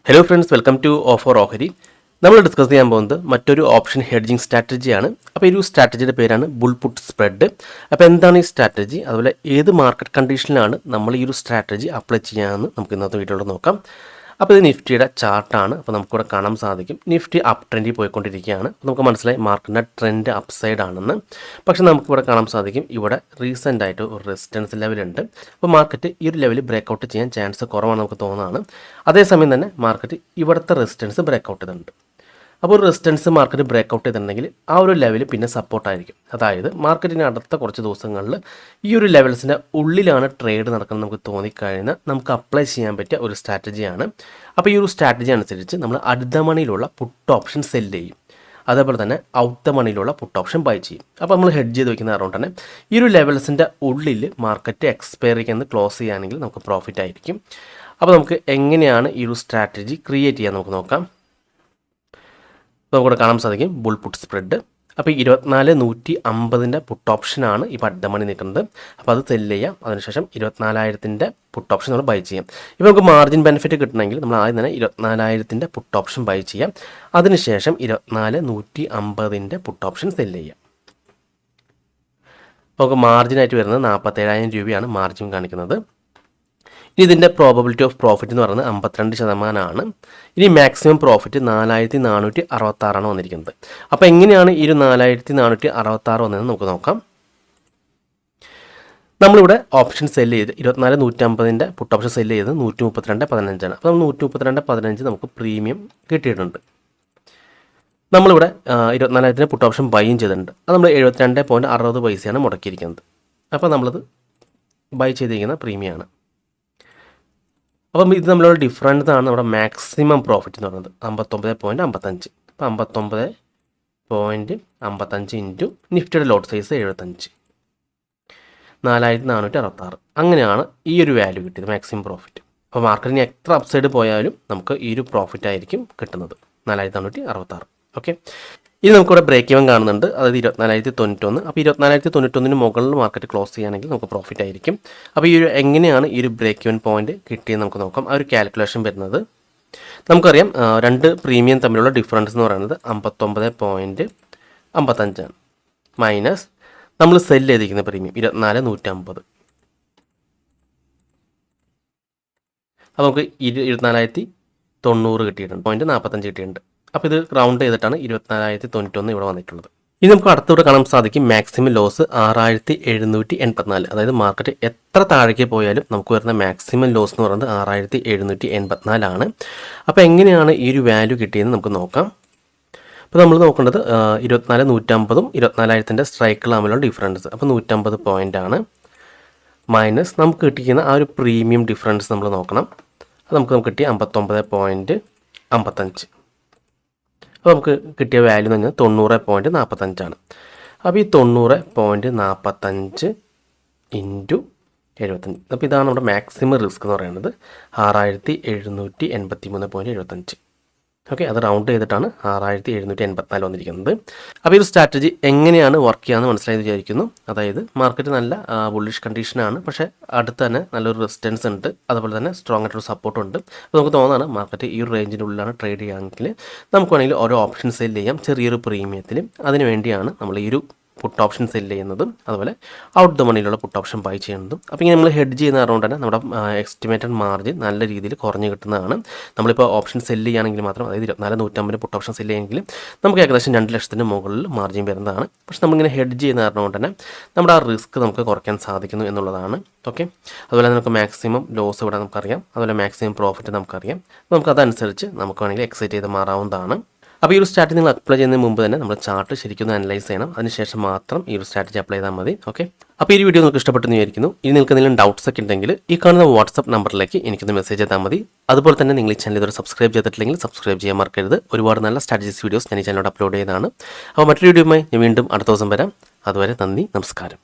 Hello friends, welcome to offer ഓഹരി. നമ്മൾ discuss ചെയ്യാൻ പോകുന്നത് മറ്റൊരു ഓപ്ഷൻ ഹെഡ്ജിങ് സ്ട്രാറ്റജിയാണ്. അപ്പോൾ ഈ ഒരു സ്ട്രാറ്റജിയുടെ പേരാണ് ബുൾ പുട്ട് സ്പ്രെഡ്. അപ്പോൾ എന്താണ് ഈ സ്ട്രാറ്റജി, അതുപോലെ ഏത് മാർക്കറ്റ് കണ്ടീഷനിലാണ് നമ്മൾ ഈ ഒരു സ്ട്രാറ്റജി അപ്ലൈ ചെയ്യാമെന്ന് നമുക്ക് ഇന്നത്തെ വീഡിയോയിൽ നോക്കാം. അപ്പോൾ ഇത് നിഫ്റ്റിയുടെ ചാർട്ടാണ്. അപ്പോൾ നമുക്കിവിടെ കാണാൻ സാധിക്കും നിഫ്റ്റി അപ്പ് ട്രെൻഡിൽ പോയിക്കൊണ്ടിരിക്കുകയാണ്. നമുക്ക് മനസ്സിലായി മാർക്കറ്റിൻ്റെ ട്രെൻഡ് അപ്പ് സൈഡ് ആണെന്ന്. പക്ഷേ നമുക്കിവിടെ കാണാൻ സാധിക്കും ഇവിടെ റീസെൻ്റ് ആയിട്ട് ഒരു റെസിസ്റ്റൻസ് ലെവലുണ്ട്. അപ്പോൾ മാർക്കറ്റ് ഈ ഒരു ലെവലിൽ ബ്രേക്കൗട്ട് ചെയ്യാൻ ചാൻസ് കുറവാണ് നമുക്ക് തോന്നുന്നതാണ്. അതേസമയം തന്നെ മാർക്കറ്റ് ഇവിടുത്തെ റെസിസ്റ്റൻസ് ബ്രേക്കൗട്ട് ചെയ്തിട്ടുണ്ട്. അപ്പോൾ ഒരു റെസിസ്റ്റൻസ് മാർക്കറ്റ് ബ്രേക്കൗട്ട് ചെയ്തിട്ടുണ്ടെങ്കിൽ ആ ഒരു ലെവൽ പിന്നെ സപ്പോർട്ടായിരിക്കും. അതായത് മാർക്കറ്റിന് അടുത്ത കുറച്ച് ദിവസങ്ങളിൽ ഈ ഒരു ലെവൽസിൻ്റെ ഉള്ളിലാണ് ട്രേഡ് നടക്കുന്നത് നമുക്ക് തോന്നിക്കഴിഞ്ഞാൽ നമുക്ക് അപ്ലൈ ചെയ്യാൻ പറ്റിയ ഒരു സ്ട്രാറ്റജിയാണ്. അപ്പോൾ ഈ ഒരു സ്ട്രാറ്റജി അനുസരിച്ച് നമ്മൾ അടുത്ത മണിയിലുള്ള പുട്ട് ഓപ്ഷൻ സെല്ല് ചെയ്യും, അതേപോലെ തന്നെ ഔട്ട് ദ മണിയിലുള്ള പുട്ട് ഓപ്ഷൻ ബൈ ചെയ്യും. അപ്പോൾ നമ്മൾ ഹെഡ്ജ് ചെയ്ത് വയ്ക്കുന്ന കാരണം തന്നെ ഈ ഒരു ലെവൽസിൻ്റെ ഉള്ളിൽ മാർക്കറ്റ് എക്സ്പയറിക്ക് ക്ലോസ് ചെയ്യുകയാണെങ്കിൽ നമുക്ക് പ്രോഫിറ്റ് ആയിരിക്കും. അപ്പോൾ നമുക്ക് എങ്ങനെയാണ് ഈ ഒരു സ്ട്രാറ്റജി ക്രിയേറ്റ് ചെയ്യാൻ നമുക്ക് നോക്കാം. അപ്പോൾ നമുക്കിവിടെ കാണാൻ സാധിക്കും ബുൾ പുട്ട് സ്പ്രെഡ്. അപ്പോൾ 24,150 പുട്ട് ഓപ്ഷനാണ് ഇപ്പോൾ അഡ്ഡ മണി നിൽക്കുന്നത്. അപ്പോൾ അത് സെല്ല് ചെയ്യാം. അതിനുശേഷം 24,000 പുട്ട് ഓപ്ഷൻ നമ്മൾ ബൈ ചെയ്യാം. ഇപ്പോൾ നമുക്ക് മാർജിൻ ബെനിഫിറ്റ് കിട്ടണമെങ്കിൽ നമ്മൾ ആദ്യം തന്നെ 24,000 പുട്ട് ഓപ്ഷൻ ബൈ ചെയ്യാം. അതിനുശേഷം 24,150 പുട്ട് ഓപ്ഷൻ സെല്ല് ചെയ്യാം. അപ്പോൾ നമുക്ക് മാർജിനായിട്ട് വരുന്നത് 47,000 രൂപയാണ് മാർജിൻ കാണിക്കുന്നത്. ഇതിൻ്റെ പ്രോബബിലിറ്റി ഓഫ് പ്രോഫിറ്റ് എന്ന് പറയുന്നത് 52%. ഇനി മാക്സിമം പ്രോഫിറ്റ് 4,466 വന്നിരിക്കുന്നത്. അപ്പോൾ എങ്ങനെയാണ് ഈ ഒരു 4,466 വന്നതെന്ന് നമുക്ക് നോക്കാം. നമ്മളിവിടെ ഓപ്ഷൻ സെല്ല് ചെയ്ത് 24,150 പുട്ട് ഓപ്ഷൻ സെല്ല് ചെയ്ത് 132.15. അപ്പോൾ നമ്മൾ 132.15 നമുക്ക് പ്രീമിയം കിട്ടിയിട്ടുണ്ട്. നമ്മളിവിടെ 24,000 പുട്ട് ഓപ്ഷൻ ബൈയും ചെയ്തിട്ടുണ്ട്. അത് നമ്മൾ 72.60 മുടക്കിയിരിക്കുന്നത്. അപ്പോൾ നമ്മളത് ബൈ ചെയ്തിരിക്കുന്ന പ്രീമിയമാണ്. അപ്പം ഇത് നമ്മളുടെ ഡിഫറൻസ് ആണ് നമ്മുടെ മാക്സിമം പ്രോഫിറ്റ് എന്ന് പറയുന്നത് 59.55. അപ്പോൾ 59.55 ഇൻറ്റു നിഫ്റ്റിയുടെ ലോട്ട് സൈസ് 75, 4,466. അങ്ങനെയാണ് ഈ ഒരു വാല്യൂ കിട്ടിയത് മാക്സിമം പ്രോഫിറ്റ്. അപ്പോൾ മാർക്കറ്റിന് എത്ര അപ്സൈഡ് പോയാലും നമുക്ക് ഈ ഒരു പ്രോഫിറ്റ് ആയിരിക്കും കിട്ടുന്നത് 4,466. ഓക്കെ, ഇത് നമുക്കിവിടെ ബ്രേക്ക് ഈവൻ കാണുന്നുണ്ട്, അതായത് 24,091. അപ്പോൾ 24,091 മുകളിൽ മാർക്കറ്റ് ക്ലോസ് ചെയ്യുകയാണെങ്കിൽ നമുക്ക് പ്രോഫിറ്റ് ആയിരിക്കും. അപ്പോൾ ഈ ഒരു എങ്ങനെയാണ് ഈ ഒരു ബ്രേക്ക് ഈവൻ പോയിന്റ് കിട്ടിയെന്ന് നമുക്ക് നോക്കാം. ആ ഒരു കാൽക്കുലേഷൻ വരുന്നത് നമുക്കറിയാം, രണ്ട് പ്രീമിയം തമ്മിലുള്ള ഡിഫറൻസ് എന്ന് പറയുന്നത് 59.55 ആണ്. മൈനസ് നമ്മൾ സെല്ല് ചെയ്തിരിക്കുന്ന പ്രീമിയം 24,150. അപ്പോൾ നമുക്ക് 24,090 കിട്ടിയിട്ടുണ്ട്, 0.45 കിട്ടിയിട്ടുണ്ട്. അപ്പോൾ ഇത് റൗണ്ട് ചെയ്തിട്ടാണ് 24,091 ഇവിടെ വന്നിട്ടുള്ളത്. ഇനി നമുക്ക് അടുത്തൂടെ കാണാൻ സാധിക്കും മാക്സിമം ലോസ് 6,784. അതായത് മാർക്കറ്റ് എത്ര താഴേക്ക് പോയാലും നമുക്ക് വരുന്ന മാക്സിമം ലോസ് എന്ന് പറയുന്നത് 6,784 ആണ്. അപ്പോൾ എങ്ങനെയാണ് ഈ ഒരു വാല്യൂ കിട്ടിയെന്ന് നമുക്ക് നോക്കാം. അപ്പോൾ നമ്മൾ നോക്കേണ്ടത് 24,150 24,000 സ്ട്രൈക്കുകൾ തമ്മിലുള്ള ഡിഫറൻസ്. അപ്പോൾ 150 പോയിൻ്റാണ്. മൈനസ് നമുക്ക് കിട്ടിയിരിക്കുന്ന ആ ഒരു പ്രീമിയം ഡിഫറൻസ് നമ്മൾ നോക്കണം. അത് നമുക്ക് കിട്ടിയ 59.55. അപ്പോൾ നമുക്ക് കിട്ടിയ വാല്യൂ എന്ന് പറഞ്ഞാൽ 90.45 ആണ്. അപ്പോൾ ഈ 90.45 ഇൻറ്റു 75. അപ്പോൾ ഇതാണ് നമ്മുടെ മാക്സിമം റിസ്ക് എന്ന് പറയുന്നത് 6,783.75. ഓക്കെ, അത് റൗണ്ട് ചെയ്തിട്ടാണ് 6,784 വന്നിരിക്കുന്നത്. അപ്പോൾ ഈ ഒരു സ്ട്രാറ്റജി എങ്ങനെയാണ് വർക്ക് ചെയ്യാമെന്ന് മനസ്സിലായി വിചാരിക്കുന്നു. അതായത് മാർക്കറ്റ് നല്ല ബുള്ളിഷ് കണ്ടീഷനാണ്, പക്ഷേ അടുത്ത് തന്നെ നല്ലൊരു റെസിസ്റ്റൻസ് ഉണ്ട്, അതുപോലെ തന്നെ സ്ട്രോങ് ആയിട്ടൊരു സപ്പോർട്ട് ഉണ്ട്. അപ്പോൾ നമുക്ക് തോന്നുന്നതാണ് മാർക്കറ്റ് ഈ ഒരു റേഞ്ചിൻ്റെ ഉള്ളിലാണ് ട്രേഡ് ചെയ്യുകയാണെങ്കിൽ നമുക്ക് വേണമെങ്കിൽ ഓരോ ഓപ്ഷൻ സെല് ചെയ്യാം ചെറിയൊരു പ്രീമിയത്തിൽ. അതിന് വേണ്ടിയാണ് നമ്മൾ ഈ ഒരു പുട്ട് ഓപ്ഷൻ സെല്ല് ചെയ്യുന്നതും അതുപോലെ ഔട്ട് ദ മണിയിലുള്ള പുട്ട് ഓപ്ഷൻ ബൈ ചെയ്യുന്നതും. അപ്പോൾ ഇങ്ങനെ നമ്മൾ ഹെഡ്ജ് ചെയ്യുന്ന കാരണം തന്നെ നമ്മുടെ എസ്റ്റിമേറ്റഡ് മാർജിൻ നല്ല രീതിയിൽ കുറഞ്ഞ് കിട്ടുന്നതാണ്. നമ്മളിപ്പോൾ ഓപ്ഷൻ സെല്ല് ചെയ്യുകയാണെങ്കിൽ മാത്രം, അതായത് 24,150 പുട്ട് ഓപ്ഷൻ സെല്ല് ചെയ്യുമെങ്കിൽ നമുക്ക് ഏകദേശം 2 ലക്ഷത്തിന് മുകളിൽ മാർജിൻ വരുന്നതാണ്. പക്ഷേ നമ്മളിങ്ങനെ ഹെഡ്ജ് ചെയ്യുന്ന കാരണം കൊണ്ട് തന്നെ നമ്മുടെ ആ റിസ്ക് നമുക്ക് കുറയ്ക്കാൻ സാധിക്കുന്നു എന്നുള്ളതാണ്. ഓക്കെ, അതുപോലെ നമുക്ക് മാക്സിമം ലോസ് ഇവിടെ നമുക്കറിയാം, അതുപോലെ മാക്സിമം പ്രോഫിറ്റ് നമുക്കറിയാം. അപ്പോൾ നമുക്ക് അതനുസരിച്ച് നമുക്ക് വേണമെങ്കിൽ എക്സൈറ്റ് ചെയ്ത് മാറാവുന്നതാണ്. അപ്പോൾ ഈ ഒരു സ്ട്രാറ്റജി നിങ്ങൾ അപ്ലൈ ചെയ്യുന്നതിന് മുമ്പ് തന്നെ നമ്മൾ ചാർട്ട് ശരിക്കും അനലൈസ് ചെയ്യണം. അതിനുശേഷം മാത്രം ഈ ഒരു സ്ട്രാറ്റജി അപ്ലൈ ചെയ്താൽ മതി. ഓക്കെ, അപ്പോൾ ഈ വീഡിയോ നിങ്ങൾക്ക് ഇഷ്ടപ്പെട്ടെന്ന് വിചാരിക്കുന്നു. ഇനി നിങ്ങൾക്ക് എന്തെങ്കിലും ഡൗട്ട്സ് ഒക്കെ ഉണ്ടെങ്കിൽ ഈ കാണുന്ന വാട്സ്ആപ്പ് നമ്പറിലേക്ക് എനിക്കൊന്ന് മെസ്സേജ് ചെയ്താൽ മതി. അതുപോലെ തന്നെ നിങ്ങൾ ഈ ചാനൽ ഇതുവരെ സബ്സ്ക്രൈബ് ചെയ്തിട്ടില്ലെങ്കിൽ സബ്സ്ക്രൈബ് ചെയ്യാൻ മറക്കരുത്. ഒരുപാട് നല്ല സ്ട്രാറ്റജീസ് വീഡിയോസ് ഞാൻ ഈ ചാനലോട് അപ്ലോഡ് ചെയ്യുന്നതാണ്. അപ്പോൾ മറ്റൊരു വീഡിയോയുമായി ഞാൻ വീണ്ടും അടുത്ത ദിവസം വരാം. അതുവരെ നന്ദി, നമസ്കാരം.